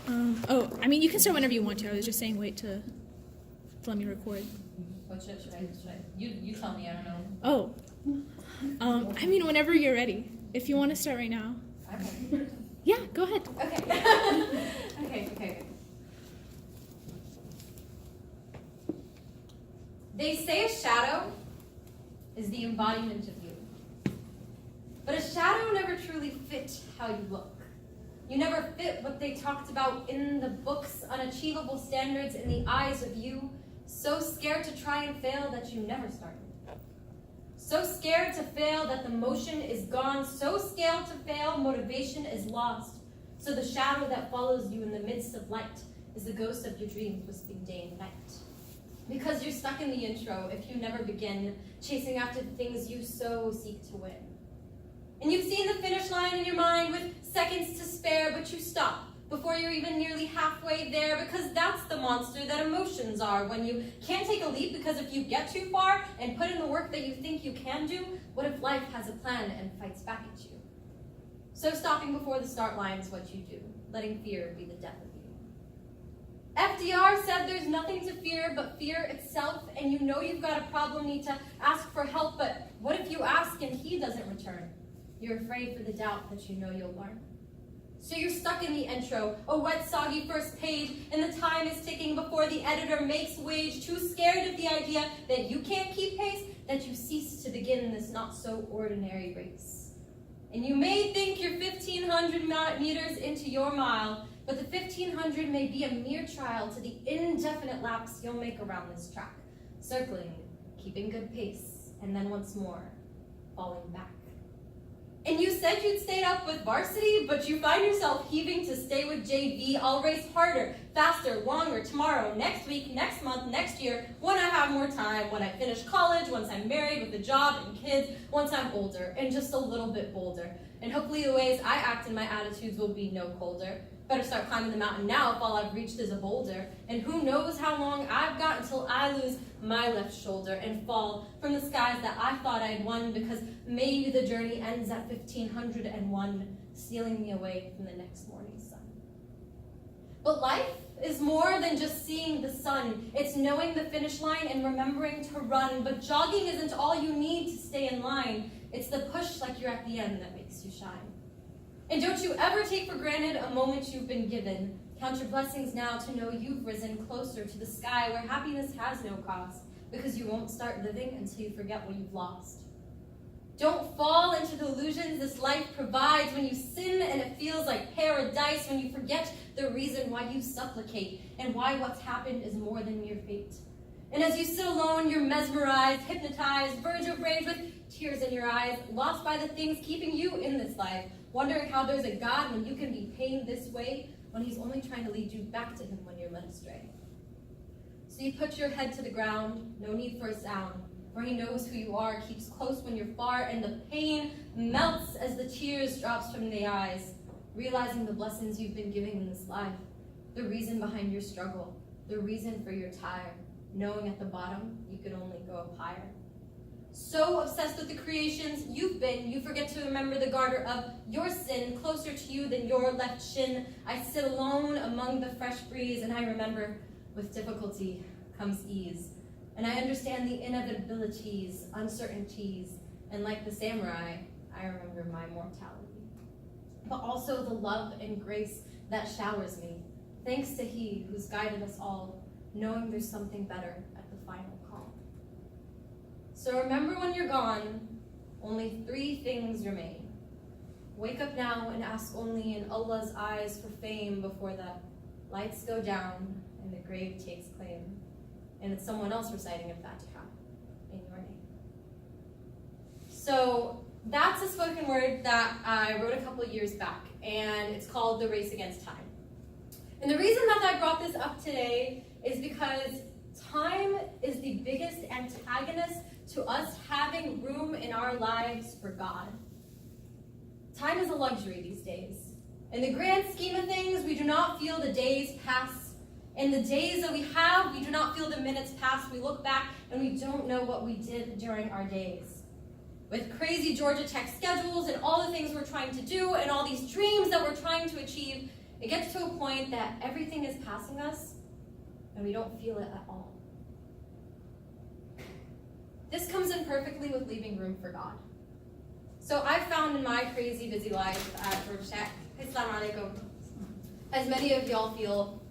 I mean, you can start whenever you want to. I was just saying wait to let me record. What should I? You tell me, I don't know. Oh. I mean, whenever you're ready. If you want to start right now. I'm ready. Yeah, go ahead. Okay. Okay. They say a shadow is the embodiment of you. But a shadow never truly fit how you look. You never fit what they talked about in the books, unachievable standards in the eyes of you, so scared to try and fail that you never started. So scared to fail that the motion is gone, so scared to fail, motivation is lost. So the shadow that follows you in the midst of light is the ghost of your dreams whispering day and night. Because you're stuck in the intro if you never begin chasing after the things you so seek to win. And you've seen the finish line in your mind with seconds to spare, but you stop before you're even nearly halfway there, because that's the monster that emotions are when you can't take a leap, because if you get too far and put in the work that you think you can do, what if life has a plan and fights back at you? So stopping before the start line is what you do, letting fear be the death of you. FDR said there's nothing to fear but fear itself, and you know you've got a problem, need to ask for help, but what if you ask and he doesn't return? You're afraid for the doubt that you know you'll learn. So you're stuck in the intro, a wet, soggy first page, and the time is ticking before the editor makes wage, too scared of the idea that you can't keep pace, that you cease to begin this not-so-ordinary race. And you may think you're 1,500 meters into your mile, but the 1,500 may be a mere trial to the indefinite laps you'll make around this track, circling, keeping good pace, and then once more, falling back. And you said you'd stayed up with varsity, but you find yourself heaving to stay with JV. I'll race harder, faster, longer, tomorrow, next week, next month, next year, when I have more time, when I finish college, once I'm married with a job and kids, once I'm older, and just a little bit bolder. And hopefully the ways I act and my attitudes will be no colder. Better start climbing the mountain now if all I've reached is a boulder. And who knows how long I've got until I lose my left shoulder and fall from the skies that I thought I'd won, because maybe the journey ends at 1,501, stealing me away from the next morning's sun. But life is more than just seeing the sun. It's knowing the finish line and remembering to run. But jogging isn't all you need to stay in line. It's the push like you're at the end that makes you shine. And don't you ever take for granted a moment you've been given. Count your blessings now to know you've risen closer to the sky where happiness has no cost, because you won't start living until you forget what you've lost. Don't fall into the illusions this life provides when you sin and it feels like paradise, when you forget the reason why you supplicate and why what's happened is more than mere fate. And as you sit alone, you're mesmerized, hypnotized, verge of rage with tears in your eyes, lost by the things keeping you in this life, wondering how there's a God when you can be pained this way, when he's only trying to lead you back to him when you're led astray. So you put your head to the ground, no need for a sound, for he knows who you are, keeps close when you're far, and the pain melts as the tears drops from the eyes, realizing the blessings you've been giving in this life, the reason behind your struggle, the reason for your tire, knowing at the bottom you could only go up higher. So obsessed with the creations you've been, you forget to remember the garter of your sin, closer to you than your left shin. I sit alone among the fresh breeze, and I remember with difficulty comes ease. And I understand the inevitabilities, uncertainties, and like the samurai, I remember my mortality. But also the love and grace that showers me, thanks to he who's guided us all, knowing there's something better at the final call. So remember when you're gone, only 3 things remain. Wake up now and ask only in Allah's eyes for fame before the lights go down and the grave takes claim. And it's someone else reciting a Fatiha in your name. So that's a spoken word that I wrote a couple of years back, and it's called The Race Against Time. And the reason that I brought this up today is because time is the biggest antagonist to us having room in our lives for God. Time is a luxury these days. In the grand scheme of things, we do not feel the days pass. In the days that we have, we do not feel the minutes pass. We look back and we don't know what we did during our days. With crazy Georgia Tech schedules and all the things we're trying to do and all these dreams that we're trying to achieve, It gets to a point that everything is passing us and we don't feel it at all. This comes in perfectly with leaving room for God. So I've found in my crazy busy life at Georgia Tech, Assalamu alaikum, as many of y'all feel,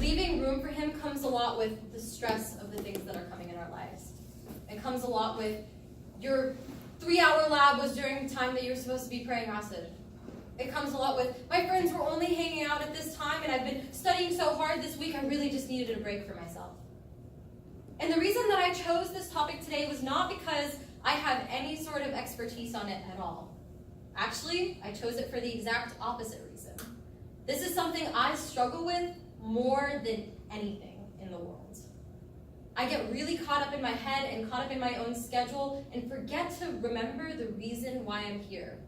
leaving room for him comes a lot with the stress of the things that are coming in our lives. It comes a lot with your 3-hour lab was during the time that you were supposed to be praying Rasid. It comes a lot with, my friends were only hanging out at this time and I've been studying so hard this week, I really just needed a break for myself. And the reason that I chose this topic today was not because I have any sort of expertise on it at all. Actually, I chose it for the exact opposite reason. This is something I struggle with more than anything in the world. I get really caught up in my head and caught up in my own schedule and forget to remember the reason why I'm here.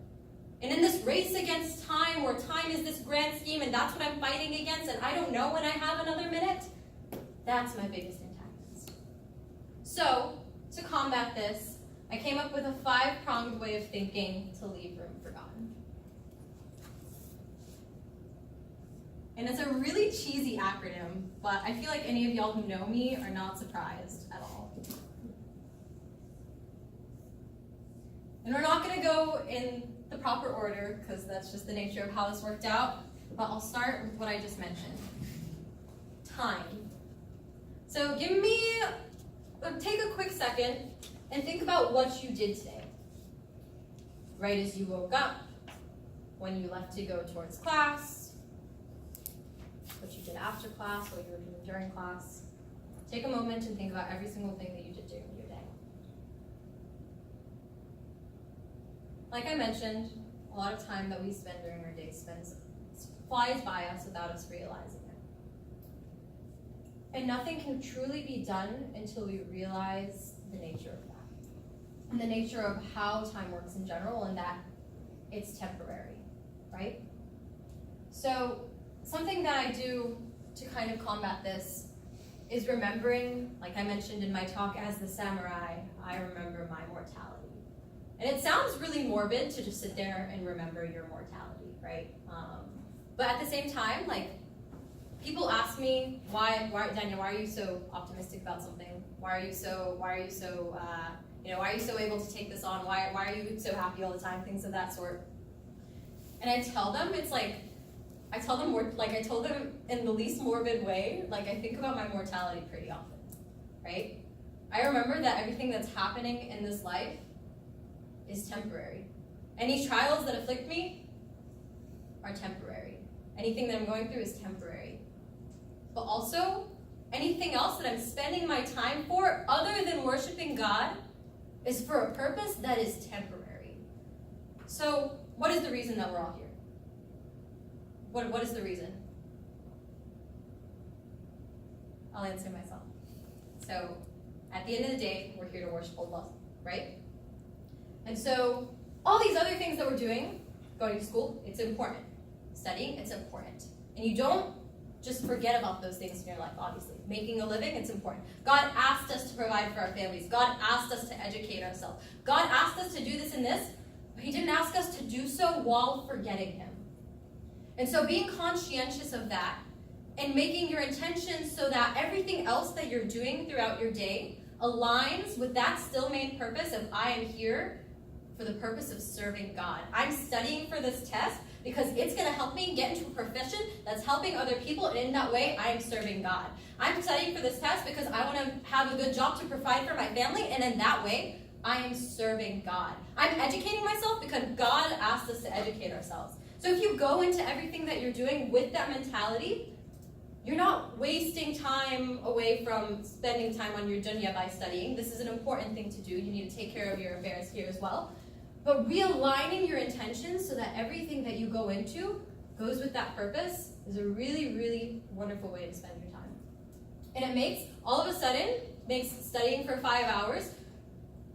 And in this race against time, where time is this grand scheme and that's what I'm fighting against and I don't know when I have another minute, that's my biggest antagonist. So, to combat this, I came up with a 5-pronged way of thinking to leave room for God. And it's a really cheesy acronym, but I feel like any of y'all who know me are not surprised at all. And we're not going to go in the proper order, because that's just the nature of how this worked out, but I'll start with what I just mentioned. Time. So take a quick second and think about what you did today. Right as you woke up, when you left to go towards class, what you did after class, what you were doing during class. Take a moment and think about every single thing that you did during your day. Like I mentioned, a lot of time that we spend during our day flies by us without us realizing it. And nothing can truly be done until we realize the nature of that. And the nature of how time works in general, and that it's temporary, right? So something that I do to kind of combat this is remembering, like I mentioned in my talk, as the samurai, I remember my mortality. And it sounds really morbid to just sit there and remember your mortality, right? But at the same time, like, people ask me, why, Dania, why are you so optimistic about something? Why are you so able to take this on? Why are you so happy all the time? Things of that sort. And I tell them, I told them in the least morbid way, like, I think about my mortality pretty often, right? I remember that everything that's happening in this life is temporary. Any trials that afflict me are temporary. Anything that I'm going through is temporary. But also, anything else that I'm spending my time for other than worshiping God is for a purpose that is temporary. So, what is the reason that we're all here? What is the reason? I'll answer myself. So, at the end of the day, we're here to worship Allah, right? And so, all these other things that we're doing, going to school, it's important. Studying, it's important. And you don't just forget about those things in your life, obviously. Making a living, it's important. God asked us to provide for our families. God asked us to educate ourselves. God asked us to do this and this, but he didn't ask us to do so while forgetting him. And so being conscientious of that and making your intentions so that everything else that you're doing throughout your day aligns with that still main purpose of I am here for the purpose of serving God. I'm studying for this test because it's going to help me get into a profession that's helping other people, and in that way, I am serving God. I'm studying for this test because I want to have a good job to provide for my family, and in that way, I am serving God. I'm educating myself because God asked us to educate ourselves. So if you go into everything that you're doing with that mentality, you're not wasting time away from spending time on your dunya by studying. This is an important thing to do. You need to take care of your affairs here as well. But realigning your intentions so that everything that you go into goes with that purpose is a really, really wonderful way to spend your time. And it makes, all of a sudden, makes studying for 5 hours,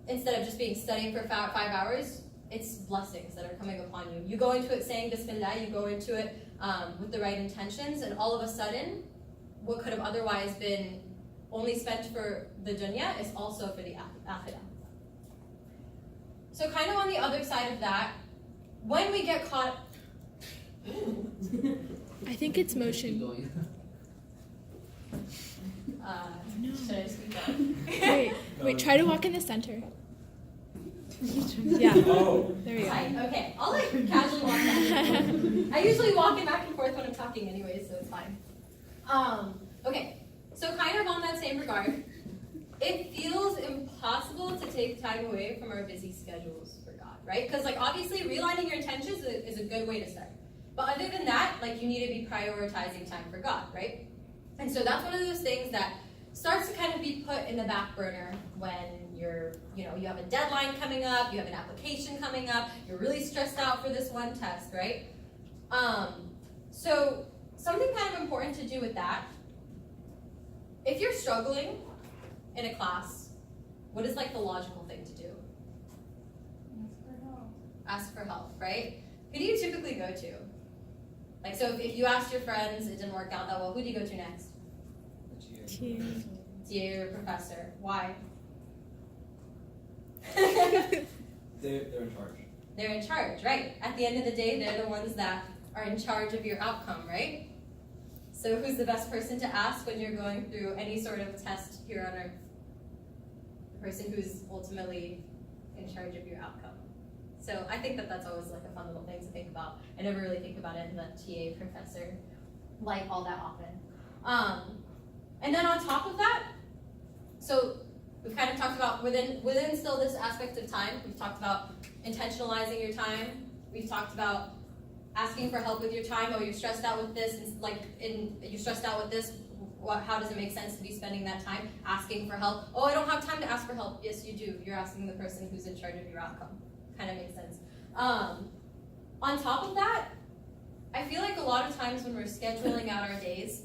instead of just being studying for 5 hours, it's blessings that are coming upon you. You go into it saying Bismillah, you go into it with the right intentions, and all of a sudden, what could have otherwise been only spent for the dunya is also for the akhirah. So kind of on the other side of that, when we get caught I think it's Keep motion. going. Should I just keep going? Wait, try to walk in the center. Yeah, Oh. there we go. Fine. Okay, I'll like casually walk back and forth. I usually walk it back and forth when I'm talking anyways, so it's fine. Okay, so kind of on that same regard, it feels impossible to take time away from our busy schedules for God, right? Because like obviously realigning your intentions is a good way to start. But other than that, like you need to be prioritizing time for God, right? And so that's one of those things that starts to kind of be put in the back burner when you have a deadline coming up, you have an application coming up, you're really stressed out for this one test, right? So something kind of important to do with that, if you're struggling in a class, what is like the logical thing to do? Ask for help, right? Who do you typically go to? Like, so if you asked your friends, it didn't work out that well, who do you go to next? To your professor. Why? They're in charge. They're in charge, right? At the end of the day, they're the ones that are in charge of your outcome, right? So who's the best person to ask when you're going through any sort of test here on Earth? The person who's ultimately in charge of your outcome. So I think that that's always like a fun little thing to think about. I never really think about it in the TA professor light all that often. And then on top of that, so we've kind of talked about within still this aspect of time, we've talked about intentionalizing your time. We've talked about asking for help with your time. Oh, you're stressed out with this, and you're stressed out with this. How does it make sense to be spending that time asking for help? Oh, I don't have time to ask for help. Yes, you do. You're asking the person who's in charge of your outcome. Kind of makes sense. On top of that, I feel like a lot of times when we're scheduling out our days,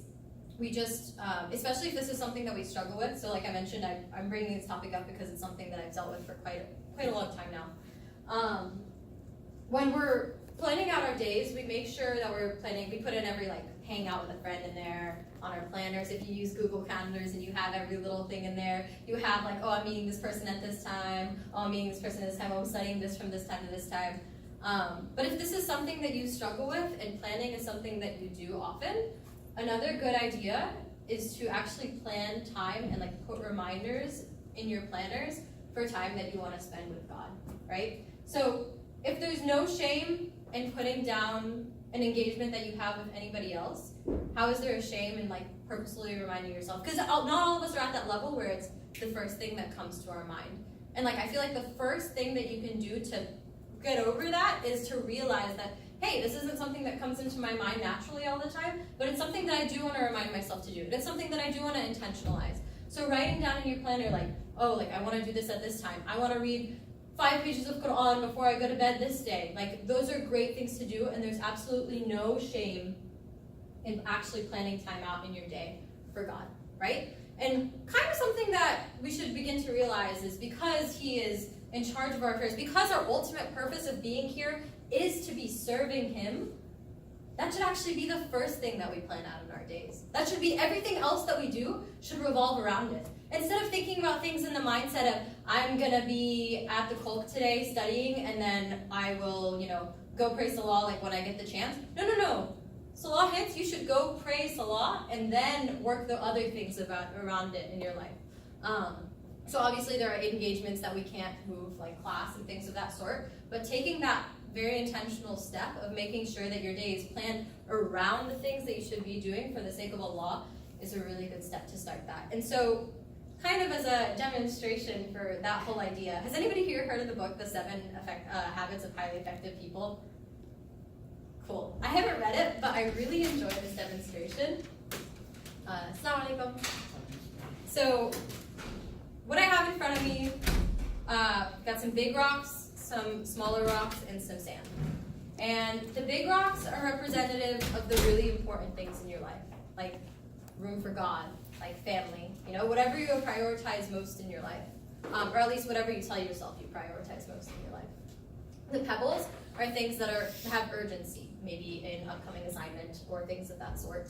we just, especially if this is something that we struggle with. So like I mentioned, I'm bringing this topic up because it's something that I've dealt with for quite a long time now. When we're planning out our days, we make sure that we put in every like hang out with a friend in there on our planners. If you use Google Calendars and you have every little thing in there, you have like, oh, I'm meeting this person at this time. Oh, I'm meeting this person at this time. Oh, I'm studying this from this time to this time. But if this is something that you struggle with and planning is something that you do often, another good idea is to actually plan time and like put reminders in your planners for time that you want to spend with God, right? So if there's no shame in putting down an engagement that you have with anybody else, how is there a shame in like purposely reminding yourself? Because not all of us are at that level where it's the first thing that comes to our mind. And like I feel like the first thing that you can do to get over that is to realize that, hey, this isn't something that comes into my mind naturally all the time, but it's something that I do want to remind myself to do. It's something that I do want to intentionalize. So writing down in your planner like, oh, like I want to do this at this time. I want to read 5 pages of Quran before I go to bed this day. Like those are great things to do, and there's absolutely no shame in actually planning time out in your day for God, right? And kind of something that we should begin to realize is because He is in charge of our affairs, because our ultimate purpose of being here is to be serving Him, that should actually be the first thing that we plan out in our days. That should be everything else that we do should revolve around it. Instead of thinking about things in the mindset of, I'm going to be at the Kolk today studying, and then I will, go pray Salah like when I get the chance. No. Salah hits, you should go pray Salah, and then work the other things around it in your life. So obviously there are engagements that we can't move, like class and things of that sort, but taking that very intentional step of making sure that your day is planned around the things that you should be doing for the sake of Allah is a really good step to start that. And so, kind of as a demonstration for that whole idea, has anybody here heard of the book, The 7 Habits of Highly Effective People? Cool. I haven't read it, but I really enjoyed this demonstration. Assalamu alaikum. So, what I have in front of me, got some big rocks, some smaller rocks, and some sand. And the big rocks are representative of the really important things in your life, like room for God, like family, whatever you prioritize most in your life, or at least whatever you tell yourself you prioritize most in your life. The pebbles are things that have urgency, maybe an upcoming assignment or things of that sort.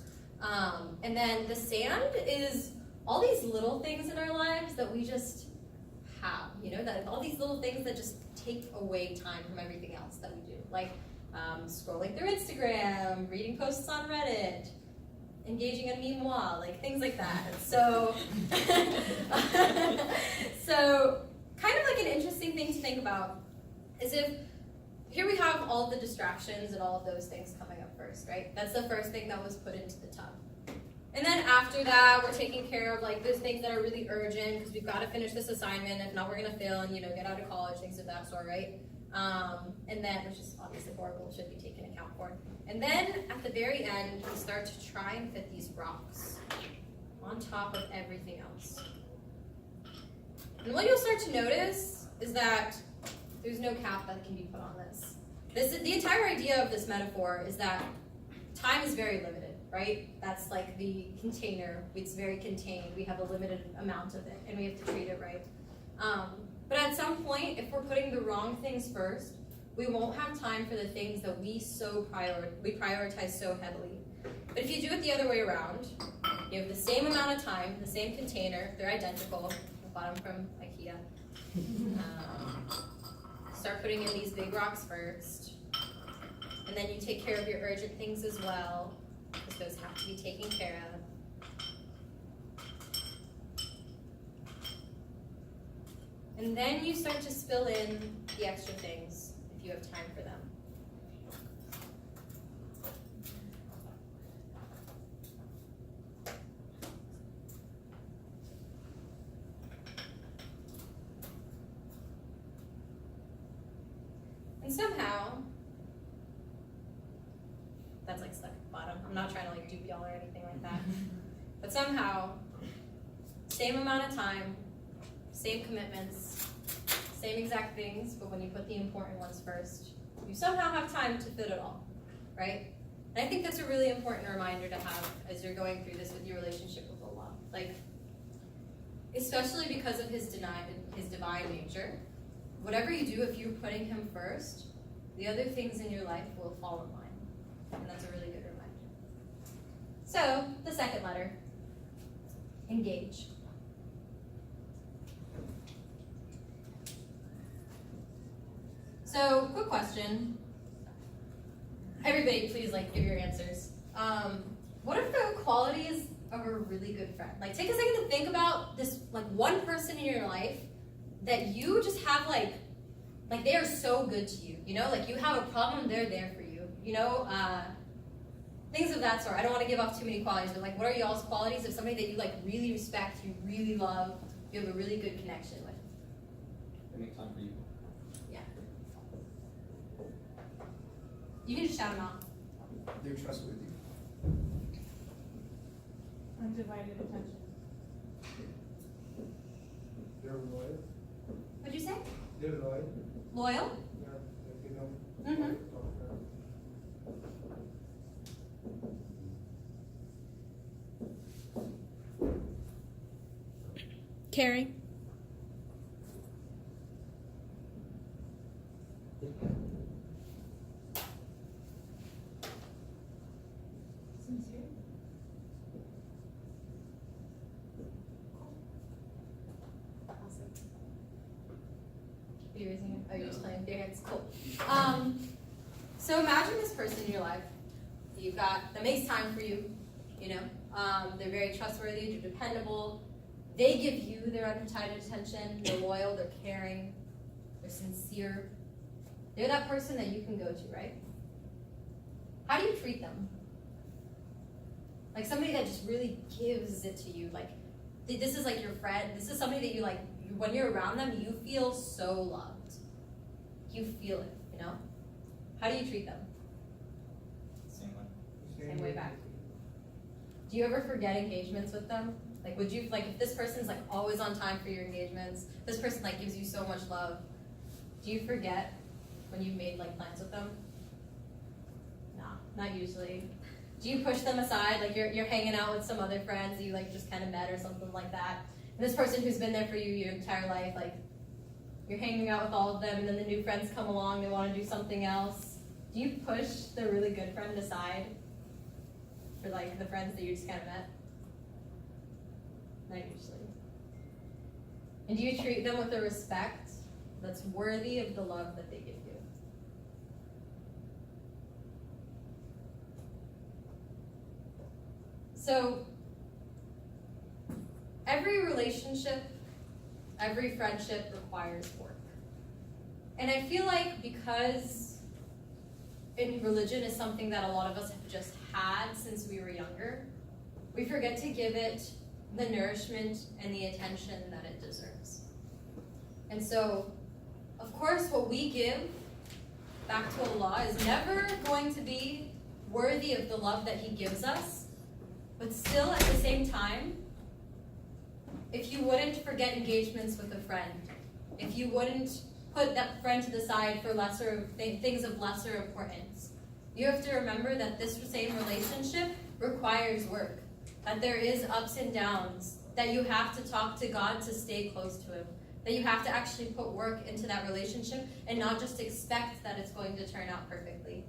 And then the sand is all these little things in our lives that we just have, that all these little things that just take away time from everything else that we do. Like scrolling through Instagram, reading posts on Reddit, engaging in meme wall, like things like that. So, so kind of like an interesting thing to think about is if here we have all the distractions and all of those things coming up first, right? That's the first thing that was put into the tub. And then after that, we're taking care of like those things that are really urgent because we've got to finish this assignment. If not, we're going to fail and, get out of college, things of that sort, right? And then, which is obviously horrible, should be taken account for. And then at the very end, we start to try and fit these rocks on top of everything else. And what you'll start to notice is that there's no cap that can be put on this. The entire idea of this metaphor is that time is very limited, right? That's like the container. It's very contained. We have a limited amount of it, and we have to treat it right. But at some point, if we're putting the wrong things first, we won't have time for the things that we prioritize so heavily. But if you do it the other way around, you have the same amount of time, the same container, they're identical. I bought them from IKEA. Start putting in these big rocks first. And then you take care of your urgent things as well, because those have to be taken care of. And then you start to spill in the extra things if you have time for them. And somehow, that's like stuck at the bottom. I'm not trying to like dupe y'all or anything like that. But somehow, same amount of time, same commitments, same exact things, but when you put the important ones first, you somehow have time to fit it all, right? And I think that's a really important reminder to have as you're going through this with your relationship with Allah. Like, especially because of his divine nature, whatever you do, if you're putting him first, the other things in your life will fall in line. And that's a really good reminder. So, the second letter, engage. So, quick question. Everybody, please, give your answers. What are the qualities of a really good friend? Take a second to think about this, one person in your life that you just have, they are so good to you. You have a problem, they're there for you. Things of that sort. I don't want to give off too many qualities, but, what are y'all's qualities of somebody that you, really respect, you really love, you have a really good connection with? They make time for you. You can just shout them out. They're trustworthy. Undivided attention. They're loyal. What'd you say? They're loyal. Loyal? Yeah, they know. Mm-hmm. Caring. Sincere. Awesome. Are you raising it? Oh, you're just playing with your hands. Cool. So imagine this person in your life that makes time for you, they're very trustworthy, they're dependable, they give you their untitled attention, they're loyal, they're caring, they're sincere. They're that person that you can go to, right? How do you treat them? Somebody that just really gives it to you, this is your friend, this is somebody that you when you're around them, you feel so loved. You feel it, How do you treat them? Same way. Same way back. Do you ever forget engagements with them? Would you, if this person's always on time for your engagements, this person gives you so much love, do you forget when you've made plans with them? No, not usually. Do you push them aside? You're hanging out with some other friends you just kind of met or something like that. And this person who's been there for you your entire life, you're hanging out with all of them and then the new friends come along, they want to do something else. Do you push the really good friend aside for the friends that you just kind of met? Not usually. And do you treat them with a respect that's worthy of the love that they give you? So, every relationship, every friendship requires work. And I feel like because in religion is something that a lot of us have just had since we were younger, we forget to give it the nourishment and the attention that it deserves. And so, of course, what we give back to Allah is never going to be worthy of the love that He gives us, but still at the same time, if you wouldn't forget engagements with a friend, if you wouldn't put that friend to the side for things of lesser importance, you have to remember that this same relationship requires work, that there is ups and downs, that you have to talk to God to stay close to Him, that you have to actually put work into that relationship and not just expect that it's going to turn out perfectly.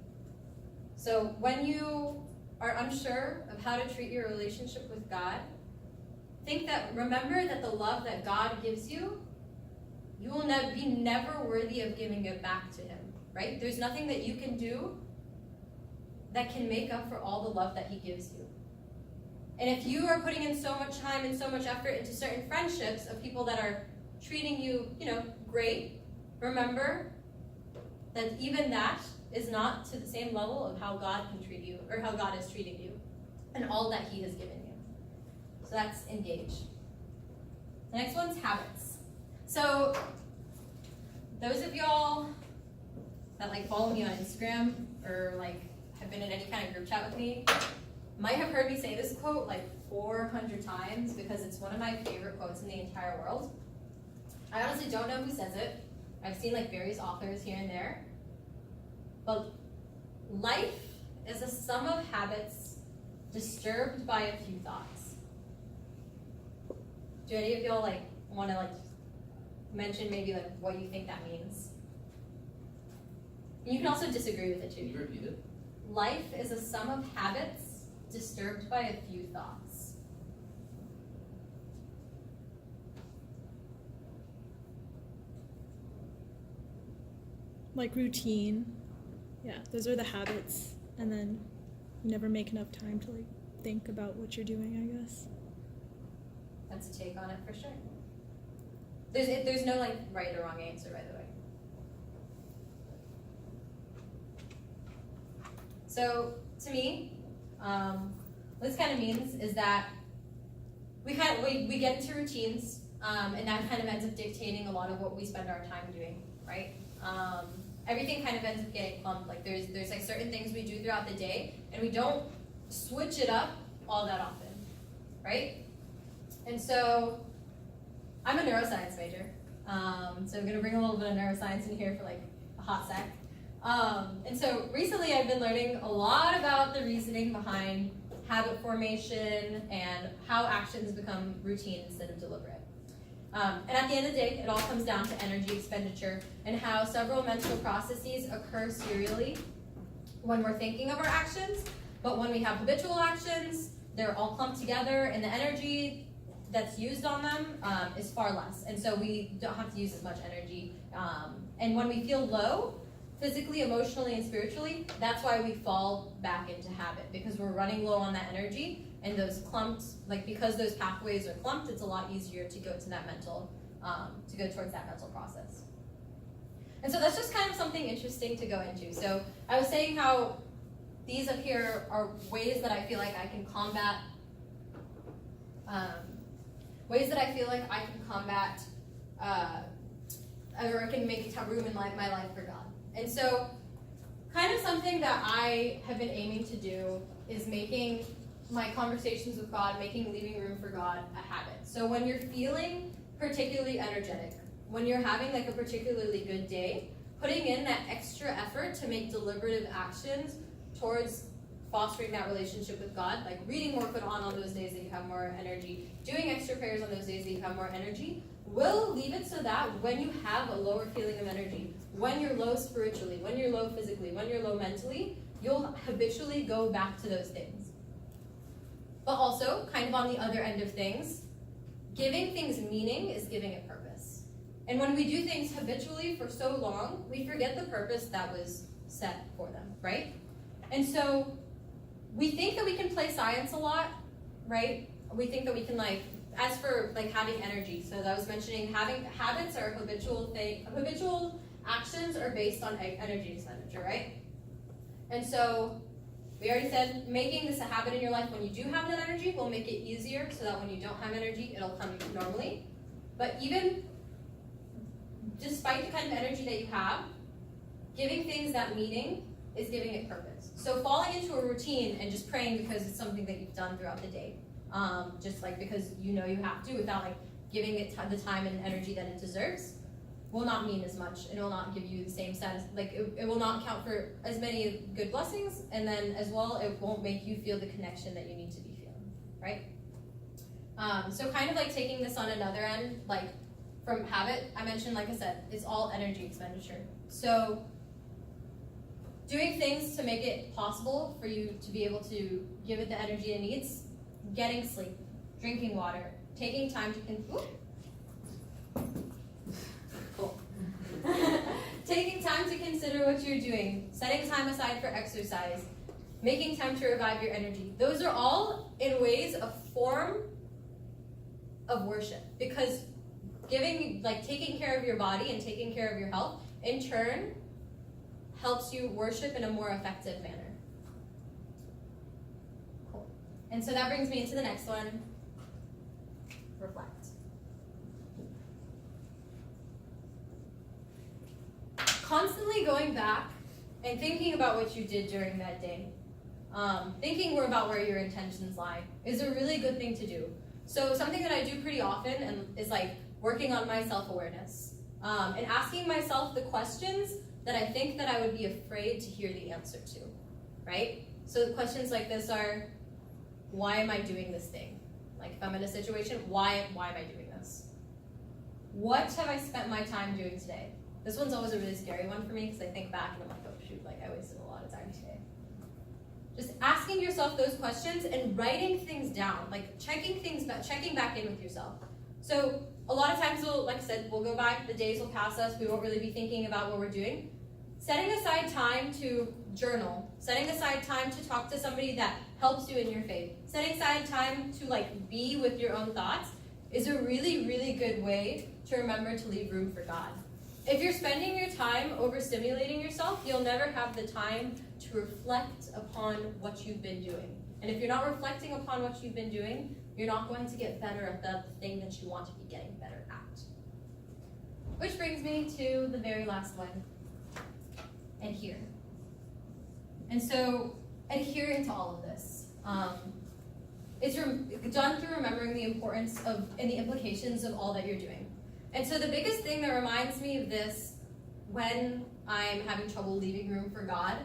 So when you are unsure of how to treat your relationship with God, remember that the love that God gives you, you will be never worthy of giving it back to Him, right? There's nothing that you can do that can make up for all the love that He gives you. And if you are putting in so much time and so much effort into certain friendships of people that are treating you, great, remember that even that is not to the same level of how God can treat you, or how God is treating you, and all that He has given you. So that's engage. The next one's habits. So those of y'all that follow me on Instagram or have been in any kind of group chat with me might have heard me say this quote 400 times because it's one of my favorite quotes in the entire world. I honestly don't know who says it. I've seen various authors here and there. But life is a sum of habits disturbed by a few thoughts. Do any of y'all want to mention maybe what you think that means? And you can also disagree with it too. Can you repeat it? Life is a sum of habits disturbed by a few thoughts. Like routine. Yeah, those are the habits. And then you never make enough time to think about what you're doing, I guess. That's a take on it for sure. There's no right or wrong answer, by the way. So to me, what this kind of means is that we get into routines, and that kind of ends up dictating a lot of what we spend our time doing, right? Everything kind of ends up getting clumped. There's certain things we do throughout the day, and we don't switch it up all that often, right? And so I'm a neuroscience major, so I'm gonna bring a little bit of neuroscience in here for a hot sec. And so recently I've been learning a lot about the reasoning behind habit formation and how actions become routine instead of deliberate. And at the end of the day, it all comes down to energy expenditure and how several mental processes occur serially when we're thinking of our actions, but when we have habitual actions, they're all clumped together and the energy that's used on them is far less. And so we don't have to use as much energy. And when we feel low, physically, emotionally, and spiritually, that's why we fall back into habit, because we're running low on that energy, and those clumped, because those pathways are clumped, it's a lot easier to go to that mental, to go towards that mental process. And so that's just kind of something interesting to go into. So I was saying how these up here are ways that I feel like I can combat, or I can make room in my life for God. And so kind of something that I have been aiming to do is making my conversations with God, leaving room for God a habit. So when you're feeling particularly energetic, when you're having a particularly good day, putting in that extra effort to make deliberative actions towards fostering that relationship with God, reading more Quran on those days that you have more energy, doing extra prayers on those days that you have more energy, will leave it so that when you have a lower feeling of energy, when you're low spiritually, when you're low physically, when you're low mentally, you'll habitually go back to those things. But also, kind of on the other end of things, giving things meaning is giving it purpose. And when we do things habitually for so long, we forget the purpose that was set for them, right? And so we think that we can play science a lot, right? We think that we can like, as for like having energy, so I was mentioning having habits are habitual actions are based on energy expenditure, right? And so we already said making this a habit in your life when you do have that energy will make it easier so that when you don't have energy, it'll come normally. But even despite the kind of energy that you have, giving things that meaning is giving it purpose. So falling into a routine and just praying because it's something that you've done throughout the day, just like because you know you have to without like giving it the time and energy that it deserves, will not mean as much. It will not give you the same status, like it will not count for as many good blessings, and then as well, it won't make you feel the connection that you need to be feeling, right? So kind of like taking this on another end, like from habit, I mentioned, like I said, it's all energy expenditure. So doing things to make it possible for you to be able to give it the energy it needs, getting sleep, drinking water, taking time to taking time to consider what you're doing, setting time aside for exercise, making time to revive your energy. Those are all, in ways, a form of worship, because taking care of your body and taking care of your health, in turn, helps you worship in a more effective manner. Cool. And so that brings me into the next one, reflect. Constantly going back and thinking about what you did during that day, thinking more about where your intentions lie, is a really good thing to do. So something that I do pretty often and is like working on my self-awareness, and asking myself the questions that I think that I would be afraid to hear the answer to, right? So the questions like this are, why am I doing this thing? Like if I'm in a situation, why am I doing this? What have I spent my time doing today? This one's always a really scary one for me because I think back and I'm like, oh shoot, like I wasted a lot of time today. Just asking yourself those questions and writing things down, like checking back in with yourself. So a lot of times, like I said, we'll go by, the days will pass us, we won't really be thinking about what we're doing. Setting aside time to journal, setting aside time to talk to somebody that helps you in your faith, setting aside time to like be with your own thoughts is a really, really good way to remember to leave room for God. If you're spending your time overstimulating yourself, you'll never have the time to reflect upon what you've been doing. And if you're not reflecting upon what you've been doing, you're not going to get better at the thing that you want to be getting better at. Which brings me to the very last one, adhere. And so, adhering to all of this, it's done through remembering the importance of and the implications of all that you're doing. And so the biggest thing that reminds me of this when I'm having trouble leaving room for God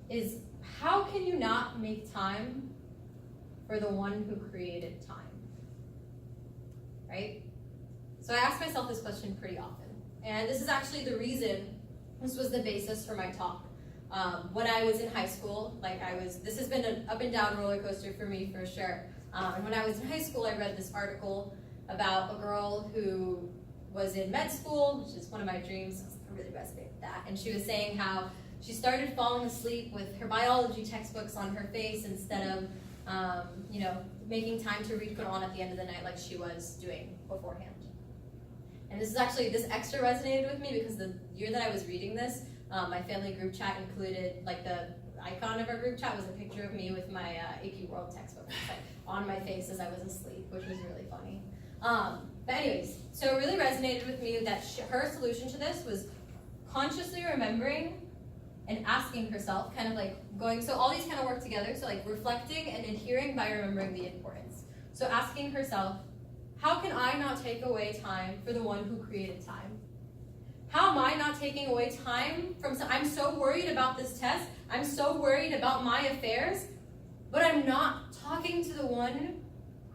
is, how can you not make time for the one who created time? Right? So I ask myself this question pretty often. And this is actually the reason, this was the basis for my talk. When I was in high school, this has been an up and down roller coaster for me for sure. And when I was in high school, I read this article about a girl who was in med school, which is one of my dreams. I really resonate with that. And she was saying how she started falling asleep with her biology textbooks on her face instead of, making time to read Quran at the end of the night like she was doing beforehand. And this extra resonated with me because the year that I was reading this, my family group chat included, like the icon of our group chat was a picture of me with my AP World textbook on my face as I was asleep, which was really funny. But anyways, so it really resonated with me that her solution to this was consciously remembering and asking herself, kind of like going, so all these kind of work together, so like reflecting and adhering by remembering the importance. So asking herself, how can I not take away time for the one who created time? How am I not taking away time from I'm so worried about this test, I'm so worried about my affairs, but I'm not talking to the one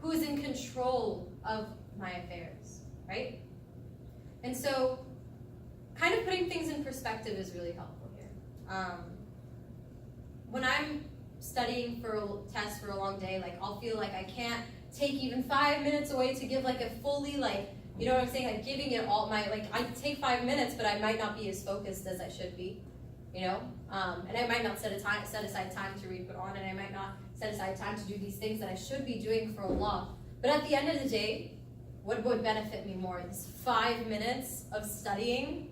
who is in control of my affairs, right? And so kind of putting things in perspective is really helpful here. When I'm studying for a test for a long day, like I'll feel like I can't take even 5 minutes away to give like a fully you know what I'm saying? Like giving it all I take 5 minutes, but I might not be as focused as I should be, you know? And I might not set aside time to read Quran, and I might not set aside time to do these things that I should be doing for Allah. But at the end of the day, what would benefit me more? Is 5 minutes of studying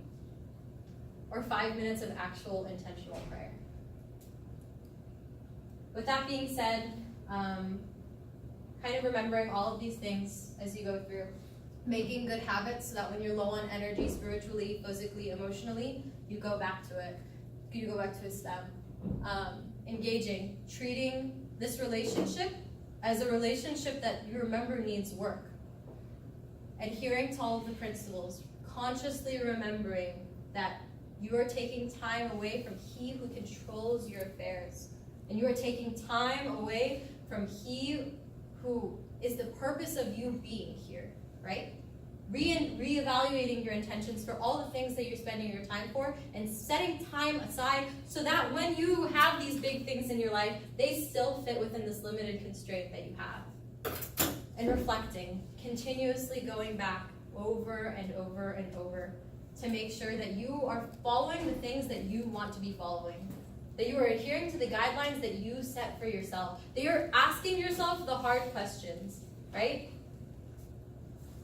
or 5 minutes of actual intentional prayer? With that being said, kind of remembering all of these things as you go through, making good habits so that when you're low on energy spiritually, physically, emotionally, you go back to it. You go back to a step. Engaging, treating this relationship as a relationship that you remember needs work. Adhering to all of the principles, consciously remembering that you are taking time away from He who controls your affairs. And you are taking time away from He who is the purpose of you being here, right? Reevaluating your intentions for all the things that you're spending your time for and setting time aside so that when you have these big things in your life, they still fit within this limited constraint that you have. And reflecting, continuously going back over and over and over to make sure that you are following the things that you want to be following. That you are adhering to the guidelines that you set for yourself. That you're asking yourself the hard questions, right?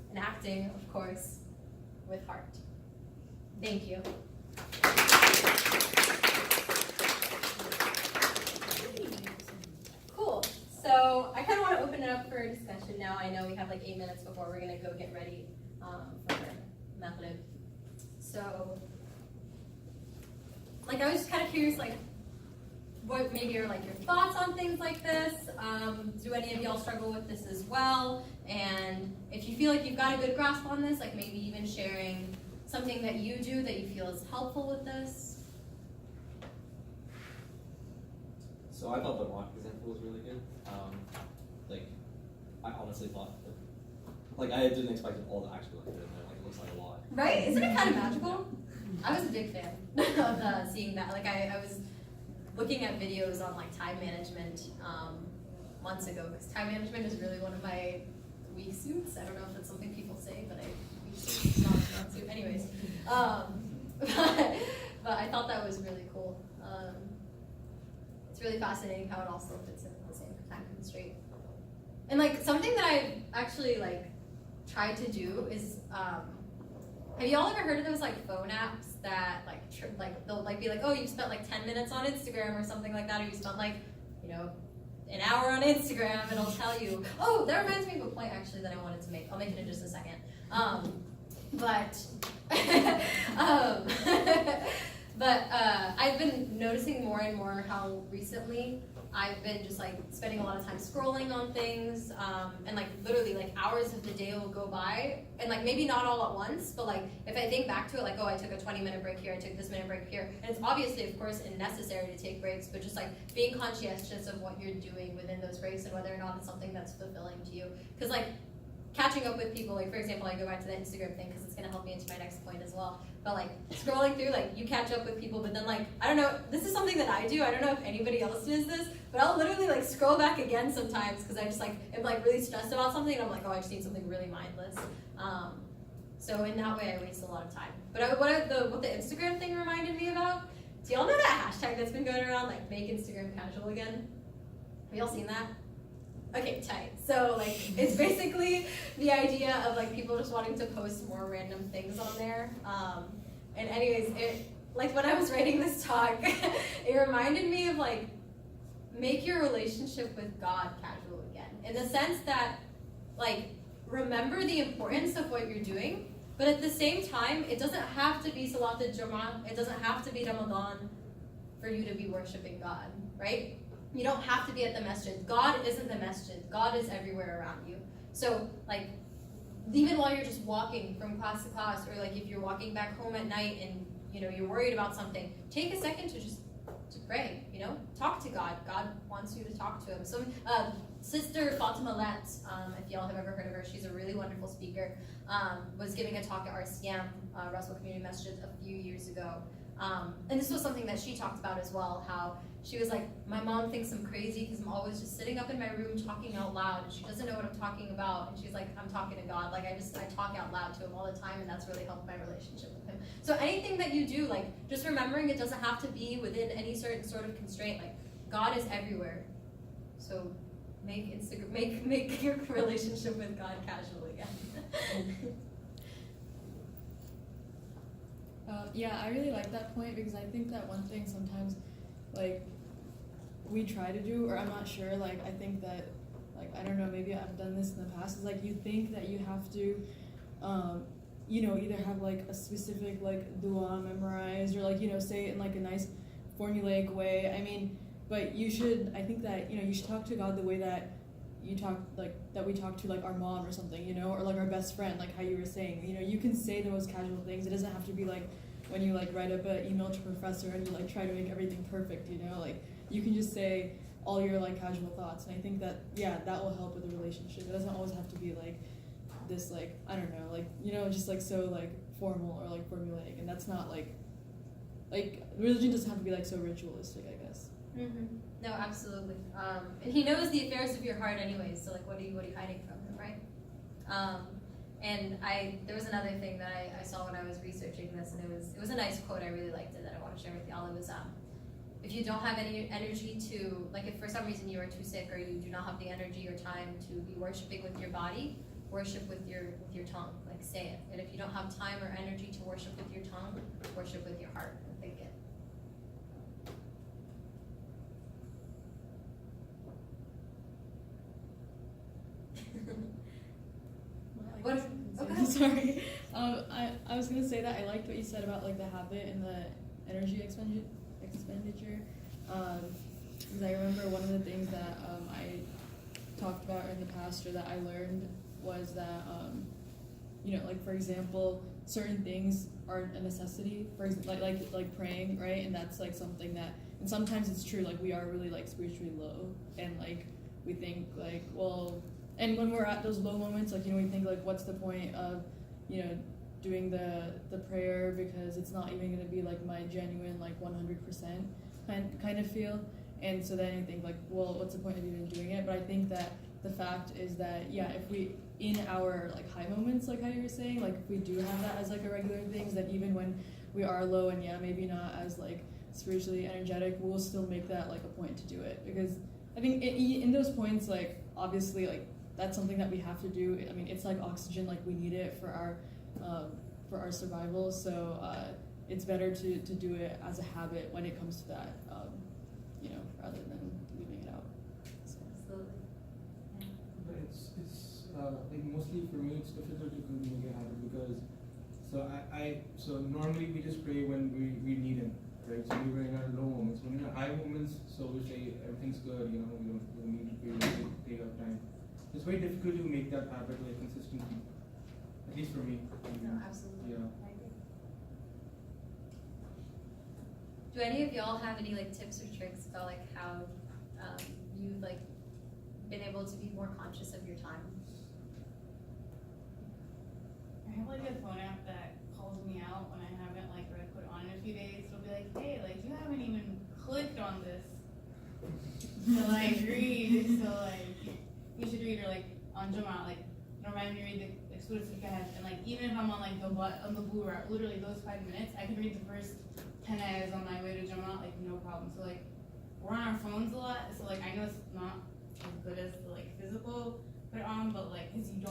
And acting, of course, with heart. Thank you. Cool. So I kind of want to open it up for a discussion now. I know we have like 8 minutes before we're going to go get ready for Maghrib. So, like, I was just kind of curious, like, what maybe are like your thoughts on things like this? Do any of y'all struggle with this as well? And if you feel like you've got a good grasp on this, like maybe even sharing something that you do that you feel is helpful with this. So I thought the rock example was really good. Like, I honestly thought that, like, I didn't expect it all to actually look good. Like, it looks like a lot. Right? Isn't it kind of magical? I was a big fan of seeing that. Like, I was looking at videos on like time management months ago, because time management is really one of my weak suits. I don't know if that's something people say, but weak suit is not a strong suit. Anyways, but I thought that was really cool. It's really fascinating how it all still fits in the same time constraint. And like something that I've actually like tried to do is, have y'all ever heard of those like phone apps that like they'll like be like, oh, you spent like 10 minutes on Instagram or something like that, or you spent like, you know, an hour on Instagram, and it'll tell you. Oh, that reminds me of a point actually that I wanted to make. I'll make it in just a second. But I've been noticing more and more how recently I've been just like spending a lot of time scrolling on things, and like literally like hours of the day will go by, and like maybe not all at once, but like if I think back to it, like, oh, I took a 20-minute break here, I took this minute break here, and it's obviously of course necessary to take breaks, but just like being conscientious of what you're doing within those breaks and whether or not it's something that's fulfilling to you, because like catching up with people, like for example, I go back to the Instagram thing because it's going to help me into my next point as well. But like scrolling through, like you catch up with people, but then like, I don't know, this is something that I do. I don't know if anybody else does this, but I'll literally like scroll back again sometimes because I just like am like really stressed about something and I'm like, oh, I just need something really mindless. So in that way, I waste a lot of time. But what the Instagram thing reminded me about, do y'all know that hashtag that's been going around, like make Instagram casual again? Have y'all seen that? Okay, tight. So like it's basically the idea of like people just wanting to post more random things on there. And anyways, it like when I was writing this talk, it reminded me of like make your relationship with God casual again. In the sense that like remember the importance of what you're doing, but at the same time, it doesn't have to be Salat al-Jum'ah, it doesn't have to be Ramadan for you to be worshiping God, right? You don't have to be at the masjid. God isn't the masjid. God is everywhere around you. So, like, even while you're just walking from class to class, or like if you're walking back home at night and you know you're worried about something, take a second to pray. You know, talk to God. God wants you to talk to Him. So, Sister Fatima Lent, if y'all have ever heard of her, she's a really wonderful speaker. Was giving a talk at RCM, Russell Community Masjid, a few years ago. And this was something that she talked about as well, how she was like, my mom thinks I'm crazy because I'm always just sitting up in my room talking out loud, and she doesn't know what I'm talking about, and she's like, I'm talking to God, like I talk out loud to Him all the time, and that's really helped my relationship with Him. So anything that you do, like just remembering it doesn't have to be within any certain sort of constraint, like God is everywhere. So make your relationship with God casual again. Yeah, I really like that point because I think that one thing sometimes, like, we try to do, or I'm not sure, like, I think that, like, I don't know, maybe I've done this in the past, is like you think that you have to, you know, either have like a specific like dua memorized or like, you know, say it in like a nice formulaic way. I mean, but you should, I think that, you know, you should talk to God the way that you talk, like, that we talk to like our mom or something, you know, or like our best friend, like how you were saying, you know, you can say the most casual things. It doesn't have to be like when you like write up an email to a professor and you like try to make everything perfect, you know, like you can just say all your like casual thoughts. And I think that, yeah, that will help with the relationship. It doesn't always have to be like this, like, I don't know, like, you know, just like so like formal or like formulaic. And that's not like religion doesn't have to be like so ritualistic, I guess. Mm-hmm. No, absolutely. And he knows the affairs of your heart anyways, so like what are you hiding from him, right? And there was another thing that I saw when I was researching this, and it was a nice quote. I really liked it that I want to share with y'all. It was if you don't have any energy to, like, if for some reason you are too sick or you do not have the energy or time to be worshiping with your body, worship with your tongue, like say it. And if you don't have time or energy to worship with your tongue, worship with your heart and think it. What? Okay. Sorry. I was gonna say that I liked what you said about like the habit and the energy expenditure. Because I remember one of the things that I talked about in the past or that I learned was that you know, like for example, certain things are a necessity. For example, like praying, right? And that's like something that, and sometimes it's true. Like we are really like spiritually low, and like we think like, well. And when we're at those low moments, like, you know, we think, like, what's the point of, you know, doing the prayer because it's not even going to be, like, my genuine, like, 100% kind of feel. And so then I think, like, well, what's the point of even doing it? But I think that the fact is that, yeah, if we, in our, like, high moments, like how you were saying, like, if we do have that as, like, a regular thing, that even when we are low and, yeah, maybe not as, like, spiritually energetic, we'll still make that, like, a point to do it. Because I think in those points, like, obviously, like, that's something that we have to do. I mean, it's like oxygen, like we need it for our survival. So it's better to do it as a habit when it comes to that, you know, rather than leaving it out. So. Absolutely. But it's like mostly for me, it's difficult to make a habit because so normally we just pray when we need Him, right? So we were in our low moments. When we're in our high moments, so we say everything's good, you know, we don't need to pray, we take our time. It's very difficult to make that habit like consistently, at least for me. No, absolutely. Yeah. I agree. Do any of y'all have any like tips or tricks about like how you've like been able to be more conscious of your time? I have like a phone app that calls me out when I haven't like read put on in a few days. It'll be like, hey, like you haven't even clicked on this to like read. So like you should read, or like on Juma, like remind me to read the like Surah Al-Kahf, and like even if I'm on like on the blue route, literally those 5 minutes, I can read the first 10 ayahs on my way to Juma, like no problem. So like we're on our phones a lot, so like I know it's not as good as the like physical put it on, but like because you don't